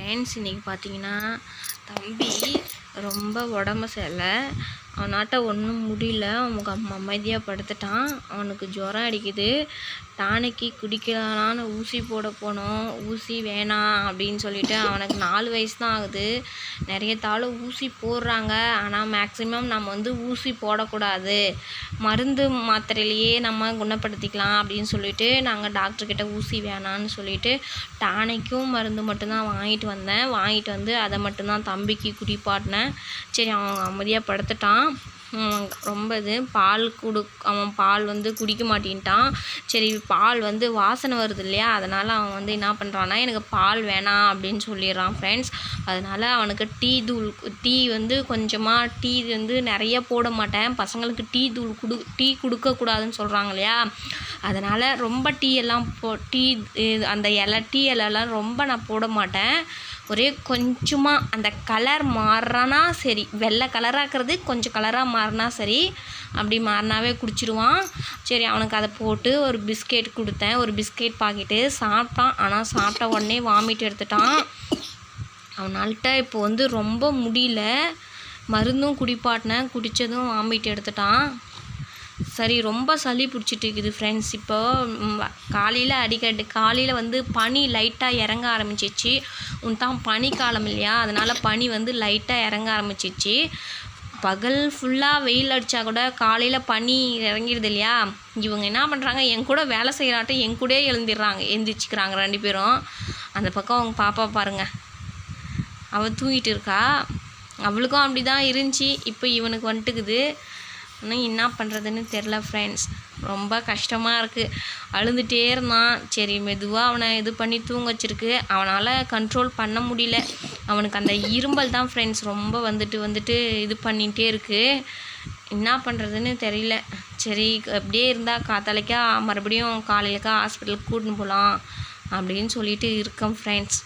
Friends, இன்றைக்கி பார்த்தீங்கன்னா தம்பி ரொம்ப உடம்பு சரியில்லை. அவனாட்ட ஒன்றும் முடியல. அவங்க அமைதியாக படுத்துட்டான். அவனுக்கு ஜுரம் அடிக்குது. டானிக்கு குடிக்கலான்னு ஊசி போட போனோம். ஊசி வேணாம் அப்படின்னு சொல்லிட்டு அவனுக்கு 4 வயசு தான் ஆகுது. நிறைய ஊசி போடுறாங்க. ஆனால் மேக்ஸிமம் நம்ம ஊசி போடக்கூடாது, மருந்து மாத்திரையிலையே நம்ம குணப்படுத்திக்கலாம் அப்படின்னு சொல்லிட்டு நாங்கள் டாக்டர்கிட்ட ஊசி வேணான்னு சொல்லிட்டு டானிக்கும் மருந்து மட்டும்தான் வாங்கிட்டு வந்து அதை மட்டும்தான் தம்பிக்கு குடிப்பாட்டினேன். சரி, அவன் அமைதியாக படுத்துட்டான். ரொம்ப அவன் பால் குடிக்க மாட்டேன்ட்டான். சரி, பால் வாசனை வருது இல்லையா, அதனால் அவன் என்ன பண்ணுறான்னா எனக்கு பால் வேணாம் அப்படின்னு சொல்லிடுறான் ஃப்ரெண்ட்ஸ். அதனால் அவனுக்கு டீ கொஞ்சமாக டீ நிறைய போட மாட்டேன். பசங்களுக்கு டீ கொடுக்கக்கூடாதுன்னு சொல்கிறாங்க இல்லையா, அதனால் ரொம்ப டீ அந்த டீ இலைலாம் ரொம்ப நான் போட மாட்டேன். ஒரே கொஞ்சமாக அந்த கலர் மாறுறானா சரி, வெள்ளை கலராகிறது கொஞ்சம் கலராக மாறினா சரி, அப்படி மாறினாவே குடிச்சிடுவான். சரி, அவனுக்கு அதை போட்டு ஒரு பிஸ்கெட் கொடுத்தேன். ஒரு பிஸ்கெட் பாக்கெட்டு சாப்பிட்டான். ஆனால் சாப்பிட்ட உடனே வாமிட் எடுத்துட்டான். அவனால்கிட்ட இப்போ ரொம்ப முடியல. மருந்தும் குடிப்பாட்டினேன். குடித்ததும் வாமிட் எடுத்துட்டான். சரி, ரொம்ப சளி பிடிச்சிட்டு இருக்குது ஃப்ரெண்ட்ஸ். இப்போ காலையில் பனி லைட்டாக இறங்க ஆரம்பிச்சிச்சு. தான் பனிக்காலம் இல்லையா, அதனால் பனி லைட்டாக இறங்க ஆரம்பிச்சிச்சு. பகல் ஃபுல்லாக வெயில் அடித்தா கூட காலையில் பனி இறங்கிடுது இல்லையா, இவங்க என்ன பண்ணுறாங்க, என் கூட வேலை செய்கிறாட்ட என் கூட எழுந்திரிச்சிக்கிறாங்க 2 பேரும். அந்த பக்கம் அவங்க பாப்பா பாருங்கள், அவள் தூங்கிட்டு இருக்கா. அவளுக்கும் அப்படி தான் இருந்துச்சு. இப்போ இவனுக்கு வந்துட்டுக்குது. இன்னும் என்ன பண்ணுறதுன்னு தெரில ஃப்ரெண்ட்ஸ். ரொம்ப கஷ்டமாக இருக்குது. அழுந்துகிட்டே இருந்தான். சரி, மெதுவாக அவனை இது பண்ணி தூங்க வச்சுருக்கு. அவனால் கண்ட்ரோல் பண்ண முடியல. அவனுக்கு அந்த இரும்பல் தான் ஃப்ரெண்ட்ஸ் ரொம்ப வந்துட்டு இது பண்ணிகிட்டே இருக்குது. என்ன பண்ணுறதுன்னு தெரியல. சரி, அப்படியே இருந்தால் காத்தாலைக்கா மறுபடியும் காலையிலக்கா ஹாஸ்பிட்டலுக்கு கூட்டின்னு போகலாம் அப்படின்னு சொல்லிட்டு இருக்கேன் ஃப்ரெண்ட்ஸ்.